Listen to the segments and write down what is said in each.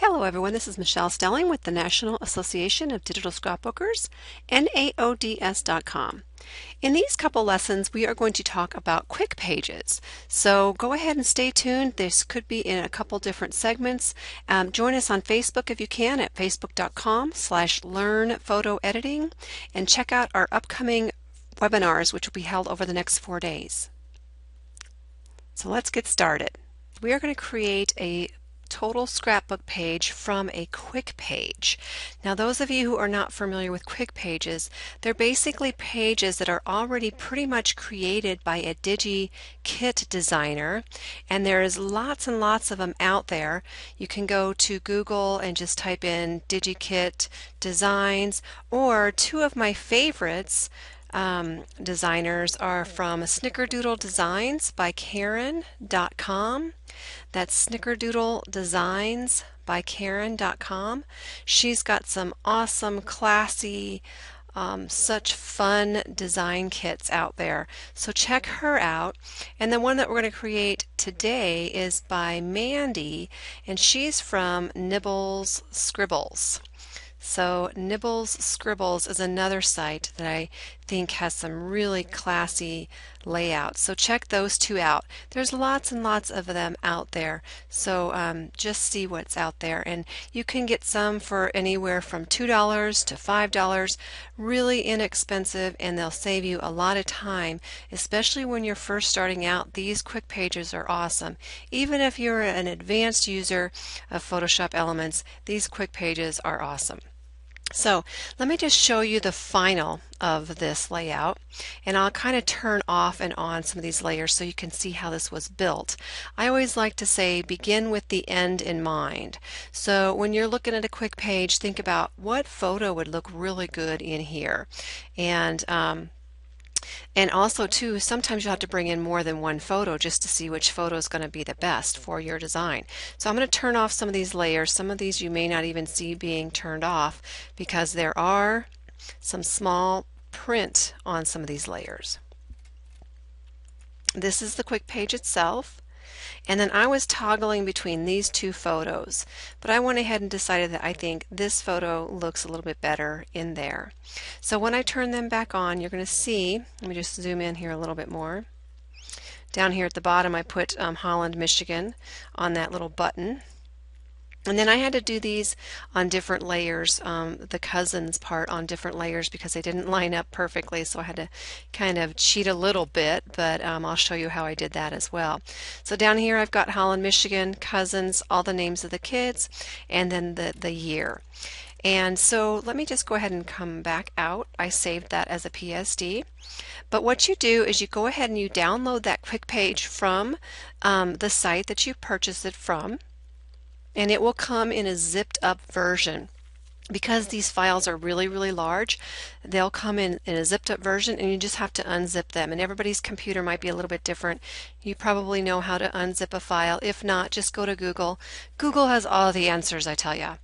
Hello everyone, this is Michelle Stelling with the National Association of Digital Scrapbookers, NAODS.com. In these couple lessons, we are going to talk about quick pages. So go ahead and stay tuned. This could be in a couple different segments. Join us on Facebook if you can at facebook.com/learnphotoediting and check out our upcoming webinars, which will be held over the next 4 days. So let's get started. We are going to create a total scrapbook page from a quick page. Now those of you who are not familiar with quick pages, they're basically pages that are already pretty much created by a DigiKit designer, and there's lots and lots of them out there. You can go to Google and just type in DigiKit designs, or two of my favorites designers are from Snickerdoodle Designs by Karen.com. That's Snickerdoodle Designs by Karen.com. She's got some awesome, classy, such fun design kits out there. So check her out. And the one that we're going to create today is by Mandy, and she's from Nibbles Scribbles. So Nibbles Scribbles is another site that I think has some really classy layouts. So check those two out. There's lots and lots of them out there. So just see what's out there. And you can get some for anywhere from $2 to $5. Really inexpensive, and they'll save you a lot of time, especially when you're first starting out. These quick pages are awesome. Even if you're an advanced user of Photoshop Elements, these quick pages are awesome. So let me just show you the final of this layout, and I'll kind of turn off and on some of these layers so you can see how this was built. I always like to say begin with the end in mind. So when you're looking at a quick page, think about what photo would look really good in here. And also too, sometimes you'll have to bring in more than one photo just to see which photo is going to be the best for your design. So I'm going to turn off some of these layers. Some of these you may not even see being turned off because there are some small print on some of these layers. This is the quick page itself. And then I was toggling between these two photos, but I went ahead and decided that I think this photo looks a little bit better in there. So when I turn them back on, you're going to see, let me just zoom in here a little bit more. Down here at the bottom I put Holland, Michigan on that little button. And then I had to do these on different layers, the cousins part on different layers because they didn't line up perfectly, so I had to kind of cheat a little bit, but I'll show you how I did that as well. So down here I've got Holland, Michigan, cousins, all the names of the kids, and then the year. And so let me just go ahead and come back out. I saved that as a PSD. But what you do is you go ahead and you download that quick page from the site that you purchased it from. And it will come in a zipped up version. Because these files are really, really large, they'll come in a zipped up version, and you just have to unzip them. And everybody's computer might be a little bit different. You probably know how to unzip a file. If not, just go to Google. Google has all the answers, I tell ya.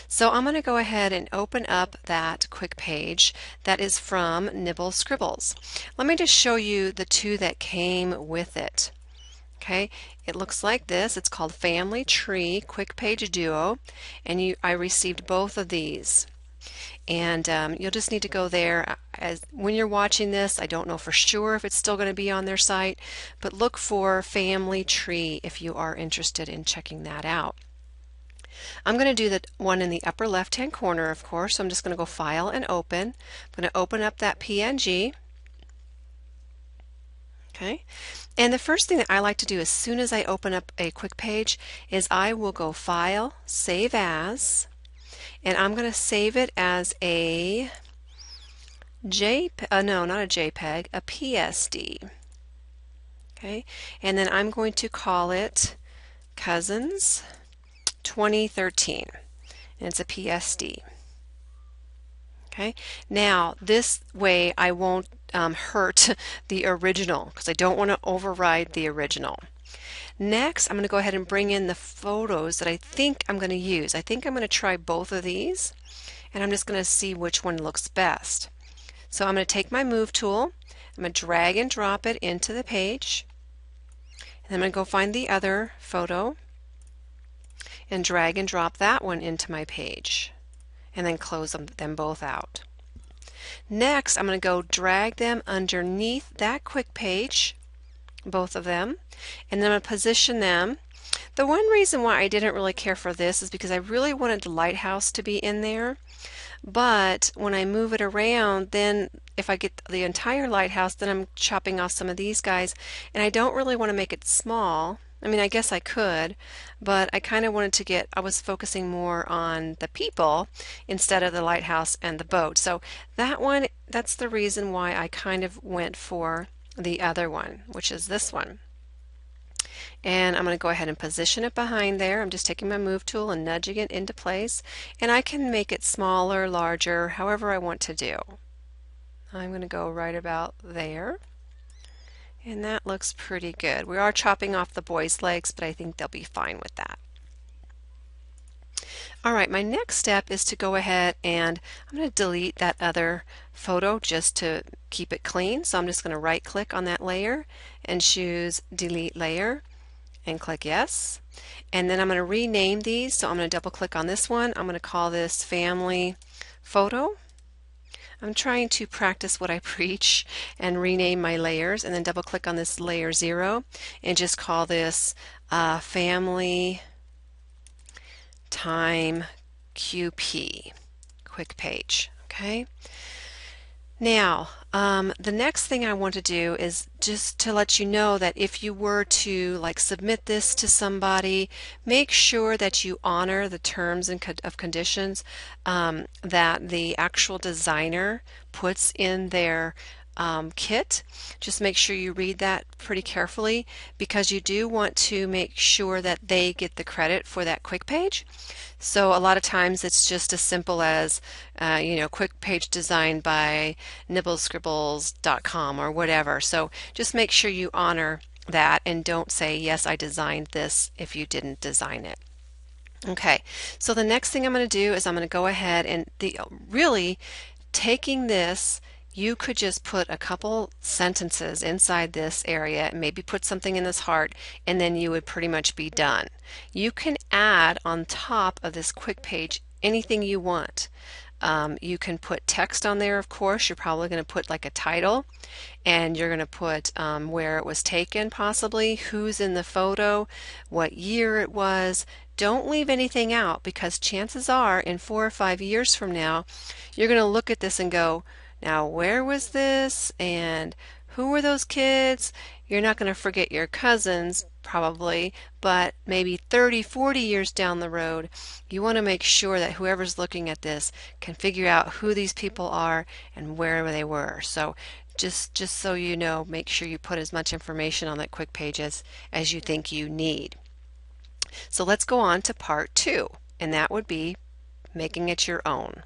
So I'm going to go ahead and open up that quick page that is from Nibble Scribbles. Let me just show you the two that came with it. Okay, it looks like this. It's called Family Tree Quick Page Duo, and I received both of these. And you'll just need to go there. When you're watching this, I don't know for sure if it's still going to be on their site, but look for Family Tree if you are interested in checking that out. I'm going to do the one in the upper left-hand corner, of course. So I'm just going to go File and Open. I'm going to open up that PNG. Okay. And the first thing that I like to do as soon as I open up a quick page is I will go File, Save As, and I'm going to save it as a no, not a JPEG, a PSD. Okay, and then I'm going to call it Cousins 2013, and it's a PSD. Okay, now this way I won't hurt the original because I don't want to override the original. Next, I'm going to go ahead and bring in the photos that I think I'm going to use. I think I'm going to try both of these, and I'm just going to see which one looks best. So I'm going to take my Move tool, I'm going to drag and drop it into the page, and I'm going to go find the other photo, and drag and drop that one into my page and then close them both out. Next, I'm going to go drag them underneath that quick page, both of them, and then I'm going to position them. The one reason why I didn't really care for this is because I really wanted the lighthouse to be in there. But when I move it around, then if I get the entire lighthouse, then I'm chopping off some of these guys, and I don't really want to make it small. I mean, I guess I could, but I kind of wanted to I was focusing more on the people instead of the lighthouse and the boat. So that one, that's the reason why I kind of went for the other one, which is this one. And I'm going to go ahead and position it behind there. I'm just taking my move tool and nudging it into place, and I can make it smaller, larger, however I want to do. I'm going to go right about there, and that looks pretty good. We are chopping off the boys' legs, but I think they'll be fine with that. Alright, my next step is to go ahead and I'm going to delete that other photo just to keep it clean. So I'm just going to right click on that layer and choose delete layer and click yes. And then I'm going to rename these. So I'm going to double click on this one. I'm going to call this family photo. I'm trying to practice what I preach and rename my layers, and then double click on this layer 0 and just call this family time QP, quick page. Okay. Now, the next thing I want to do is just to let you know that if you were to submit this to somebody, make sure that you honor the terms of conditions that the actual designer puts in their kit. Just make sure you read that pretty carefully, because you do want to make sure that they get the credit for that quick page. So a lot of times it's just as simple as quick page designed by nibblescribbles.com or whatever. So just make sure you honor that and don't say, yes, I designed this, if you didn't design it. Okay, so the next thing I'm going to do is I'm going to go ahead and really taking this, you could just put a couple sentences inside this area and maybe put something in this heart, and then you would pretty much be done. You can add on top of this quick page anything you want. You can put text on there, of course. You're probably going to put like a title, and you're going to put where it was taken, possibly, who's in the photo, what year it was. Don't leave anything out, because chances are in 4 or 5 years from now, you're going to look at this and go, now where was this and who were those kids? You're not going to forget your cousins probably, but maybe 30, 40 years down the road, you want to make sure that whoever's looking at this can figure out who these people are and where they were. So just so you know, make sure you put as much information on that quick page as you think you need. So let's go on to part 2, and that would be making it your own.